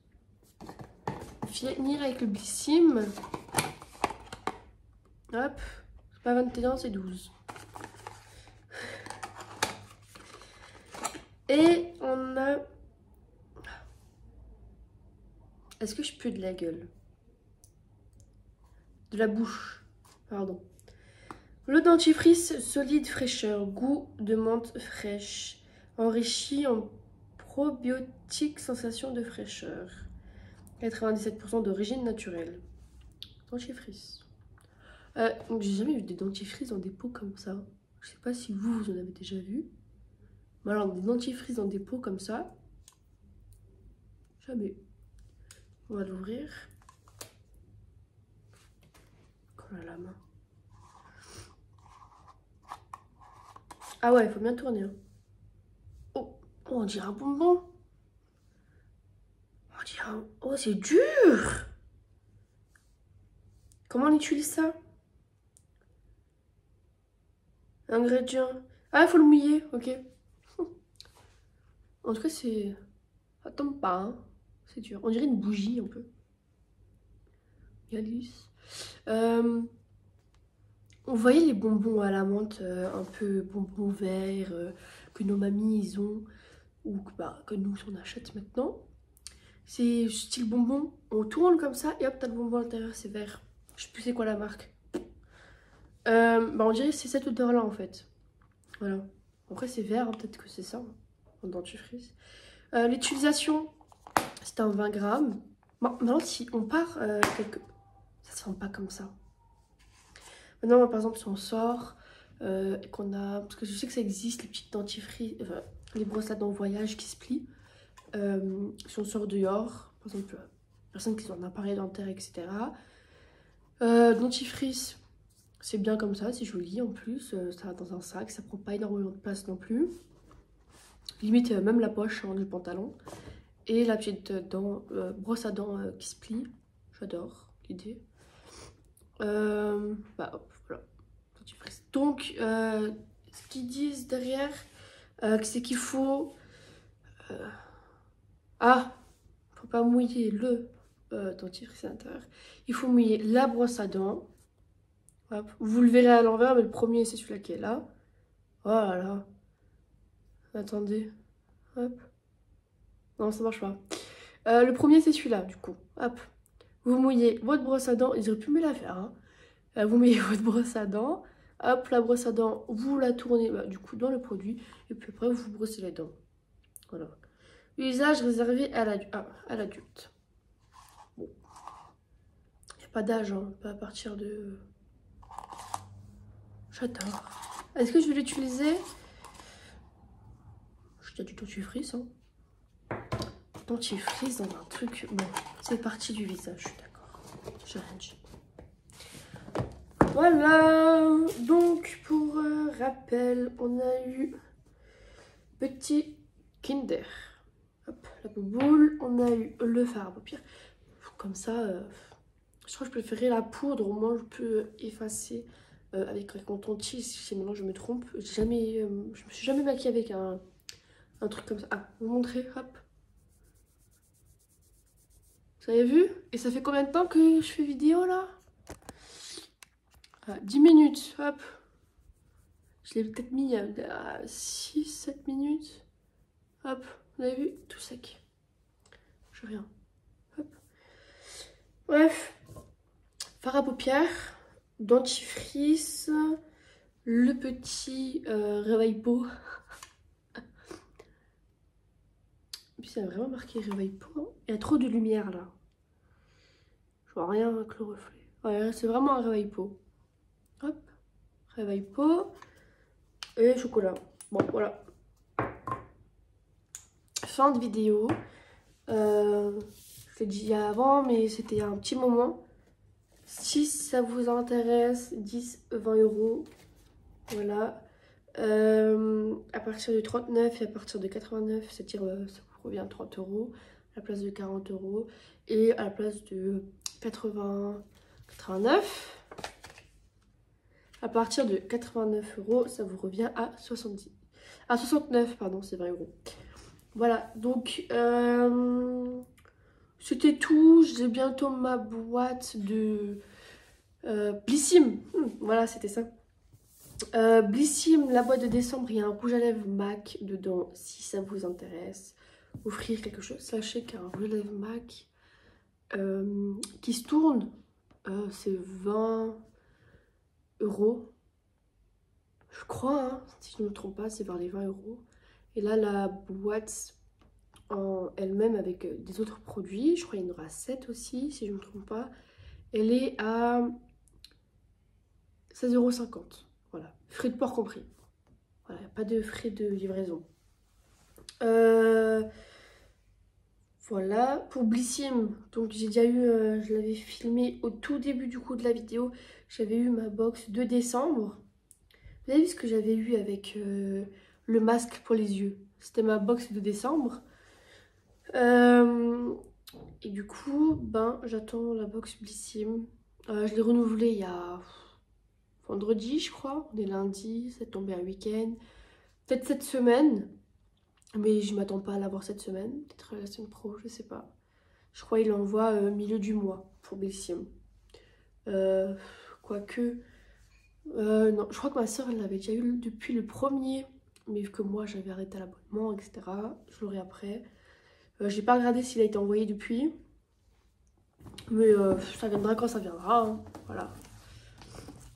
Finir avec le Blissim. Hop. C'est pas 21, c'est 12. Et on a... Est-ce que je pue de la gueule? De la bouche. Pardon. Le dentifrice solide fraîcheur. Goût de menthe fraîche. Enrichi en probiotiques, sensation de fraîcheur. 97% d'origine naturelle. Dentifrice. J'ai jamais vu des dentifrices dans des pots comme ça. Je sais pas si vous en avez déjà vu. Mais alors, des dentifrices dans des pots comme ça. Jamais. On va l'ouvrir. Quand on a la main. Ah ouais, il faut bien tourner. Hein. Oh, on dirait un bonbon. On dirait un... Oh, c'est dur. Comment on utilise ça? Ingrédients. Ah, il faut le mouiller, ok. En tout cas, c'est... Ça tombe pas, hein. C'est dur. On dirait une bougie, un peu. Galice. On voyait les bonbons à la menthe, un peu bonbons verts, que nos mamies, ils ont. Ou que nous, on achète maintenant. C'est style bonbon. On tourne comme ça, et hop, t'as le bonbon à l'intérieur, c'est vert. Je sais plus c'est quoi la marque. On dirait que c'est cette odeur-là, en fait. Voilà. Après, c'est vert, hein, peut-être que c'est ça, en dentifrice. L'utilisation, c'était en 20 grammes. Bon, maintenant, si on part ça se sent pas comme ça. Maintenant, par exemple, si on sort et qu'on a... Parce que je sais que ça existe, les petites dentifrices, enfin, les brosses à dents voyage qui se plient. Si on sort dehors, par exemple, personne qui ont un appareil dentaire, etc. Dentifrice, c'est bien comme ça, c'est joli en plus. Ça va dans un sac, ça prend pas énormément de place non plus. Limite, même la poche du pantalon. Et la petite brosse à dents qui se plie. J'adore l'idée. Hop, voilà. Donc, ce qu'ils disent derrière, c'est qu'il faut... faut pas mouiller le dentifrice à l'intérieur. Il faut mouiller la brosse à dents. Hop. Vous le verrez à l'envers, mais le premier, c'est celui-là qui est là. Oh là là. Attendez. Hop. Non, ça marche pas. Le premier, c'est celui-là, du coup. Hop. Vous mouillez votre brosse à dents. Ils auraient pu me la faire, hein. Vous mouillez votre brosse à dents. Hop, la brosse à dents, vous la tournez du coup dans le produit. Et puis après, vous brossez les dents. Voilà. Usage réservé à l'adulte. Bon. Il n'y a pas d'âge, hein. Pas à partir de... J'adore. Est-ce que je vais l'utiliser? Je dis du dentifrice, hein. Dentifrice dans un truc... Bon, c'est parti du visage, je suis d'accord. J'ai rien dit. Voilà. Donc, pour rappel, on a eu petit Kinder. Hop, la bouboule. On a eu le fard à paupières. Comme ça, je crois que je préférais la poudre. Au moins, je peux effacer avec un coton-tige. Si maintenant je me trompe. Je me suis jamais maquillée avec un truc comme ça. Ah, vous montrer, hop. Vous avez vu? Et ça fait combien de temps que je fais vidéo là? 10 minutes, hop. Je l'ai peut-être mis à 6-7 minutes. Hop, vous avez vu? Tout sec. Je rien. Hop. Bref. Fard à paupières. Dentifrice. Le petit réveil peau. Et puis ça a vraiment marqué réveil peau. Il y a trop de lumière là. Je vois rien avec le reflet. Ouais, c'est vraiment un réveil peau. Hop. Réveil peau. Et chocolat. Bon, voilà. Fin de vidéo. Je l'ai dit avant, mais c'était il y a un petit moment. Si ça vous intéresse, 10-20 €. Voilà. À partir de 39 et à partir de 89, c'est-à-dire ça vous revient à 30 euros à la place de 40 euros. Et à la place de 80, 89, à partir de 89 euros, ça vous revient à 70. À 69, pardon, c'est 20 euros. Voilà, donc c'était tout. J'ai bientôt ma boîte de Blissim. Voilà, c'était ça. Blissim, la boîte de décembre, il y a un rouge à lèvres MAC dedans, si ça vous intéresse. Offrir quelque chose, sachez qu'un rouge à lèvres MAC qui se tourne, c'est 20 euros. Je crois, hein, si je ne me trompe pas, c'est vers les 20 euros. Et là, la boîte en elle-même avec des autres produits, je crois qu'il y en aura 7 aussi, si je ne me trompe pas, elle est à 16,50 €. Voilà, frais de port compris. Voilà, pas de frais de livraison. Voilà, pour Blissim, donc j'ai déjà eu, je l'avais filmé au tout début du coup de la vidéo, j'avais eu ma box de décembre. Vous avez vu ce que j'avais eu avec le masque pour les yeux? C'était ma box de décembre. Et du coup, ben, j'attends la box Blissim. Je l'ai renouvelée il y a vendredi, je crois. On est lundi, ça tombé un week-end. Peut-être cette semaine. Mais je m'attends pas à l'avoir cette semaine. Peut-être la semaine pro, je sais pas. Je crois qu'il envoie milieu du mois pour Blissim. Quoique... non, je crois que ma soeur elle l'avait déjà eu depuis le premier. Mais vu que moi j'avais arrêté l'abonnement, etc. Je l'aurai après. J'ai pas regardé s'il a été envoyé depuis. Mais ça viendra quand ça viendra. Hein. Voilà.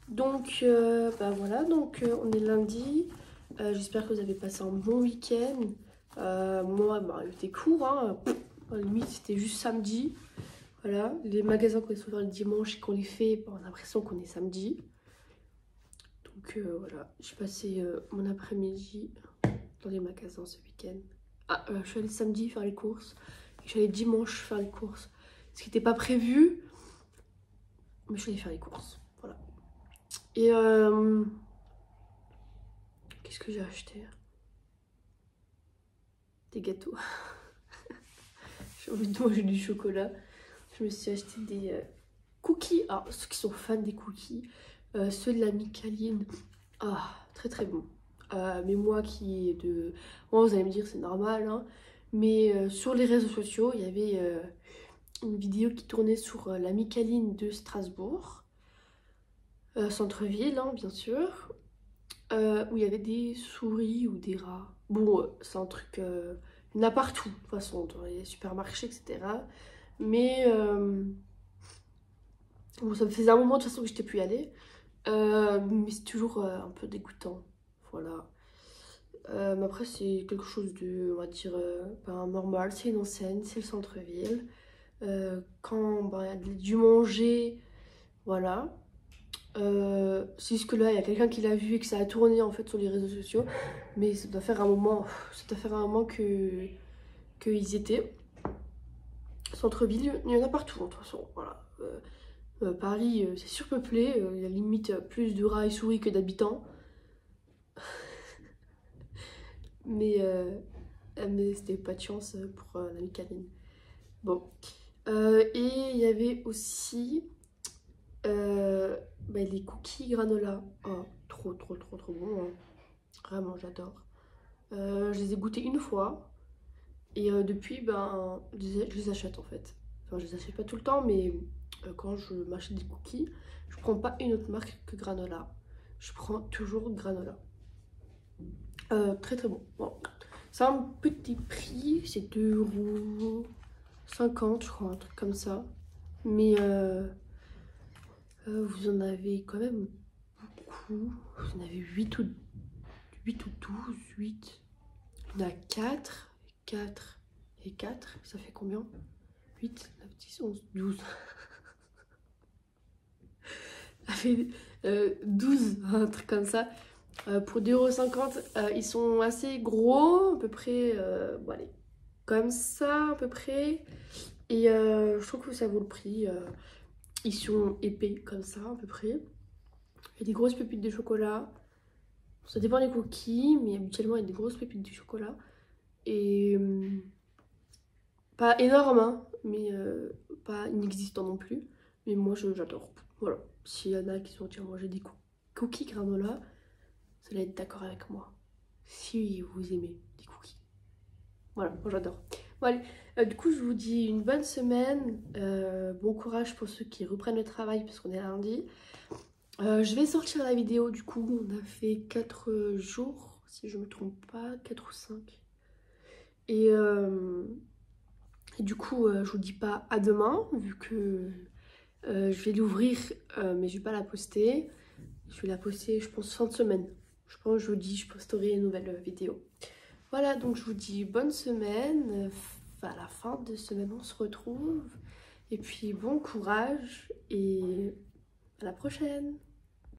Donc, bah voilà. Donc, on est lundi. J'espère que vous avez passé un bon week-end. Moi, bah, il était court. Hein. À la limite, c'était juste samedi. Voilà. Les magasins qu'on est ouverts le dimanche et qu'on les fait, bah, on a l'impression qu'on est samedi. Donc, voilà. J'ai passé mon après-midi dans les magasins ce week-end. Ah, je suis allée samedi faire les courses. Et je suis allée dimanche faire les courses. Ce qui n'était pas prévu. Mais je suis allée faire les courses. Voilà. Et qu'est-ce que j'ai acheté? Des gâteaux. J'ai envie de manger du chocolat. Je me suis acheté des cookies. Alors, ceux qui sont fans des cookies, ceux de la Micaline. Ah, très très bon. Mais moi qui est de... Bon, vous allez me dire c'est normal, hein. Mais sur les réseaux sociaux, il y avait une vidéo qui tournait sur la Micaline de Strasbourg. Centre-ville, hein, bien sûr. Où il y avait des souris ou des rats. Bon, c'est un truc... il y en a partout, de toute façon, dans les supermarchés, etc. Mais bon, ça me faisait un moment de toute façon que j'étais plus allée. Mais c'est toujours un peu dégoûtant. Voilà. Mais après, c'est quelque chose de, on va dire, ben, normal. C'est une enseigne, c'est le centre-ville. Quand ben, il y a du manger, voilà. C'est juste que là, il y a quelqu'un qui l'a vu et que ça a tourné en fait sur les réseaux sociaux. Mais ça doit faire un moment, que qu'ils étaient. Centre-ville, il y en a partout, de toute façon. Voilà. Paris, c'est surpeuplé. Il y a limite plus de rats et souris que d'habitants. Mais c'était pas de chance pour la Micaline. Bon. Et il y avait aussi bah, les cookies granola. Oh, trop bon. Hein. Vraiment, j'adore. Je les ai goûtés une fois. Et depuis, ben, je les achète en fait. Enfin, je les achète pas tout le temps, mais quand je m'achète des cookies, je prends pas une autre marque que granola. Je prends toujours granola. Très très bon. Bon. C'est un petit prix, c'est 2,50 € je crois, un truc comme ça. Mais vous en avez quand même beaucoup. Vous en avez 8 ou 12, 8. Il y en a 4 et 4. Ça fait combien? 8, 9, 10, 11, 12. Ça fait 12, un truc comme ça. Pour 2,50 €, ils sont assez gros, à peu près, bon allez, comme ça à peu près. Et je trouve que ça vaut le prix. Ils sont épais comme ça à peu près. Il y a des grosses pépites de chocolat. Ça dépend des cookies, mais habituellement il y a des grosses pépites de chocolat. Et pas énorme, hein, mais pas inexistant non plus. Mais moi j'adore. Voilà. S'il y en a qui sont tiens manger des cookies granola, vous allez être d'accord avec moi. Si vous aimez des cookies. Voilà, moi j'adore. Bon allez, du coup je vous dis une bonne semaine. Bon courage pour ceux qui reprennent le travail parce qu'on est lundi. Je vais sortir la vidéo du coup. On a fait 4 jours, si je me trompe pas, 4 ou 5. Et du coup, je vous dis pas à demain, vu que je vais l'ouvrir, mais je vais pas la poster. Je vais la poster, je pense, fin de semaine. Je pense jeudi, je posterai une nouvelle vidéo. Voilà, donc je vous dis bonne semaine. À la fin de semaine, on se retrouve. Et puis bon courage et à la prochaine.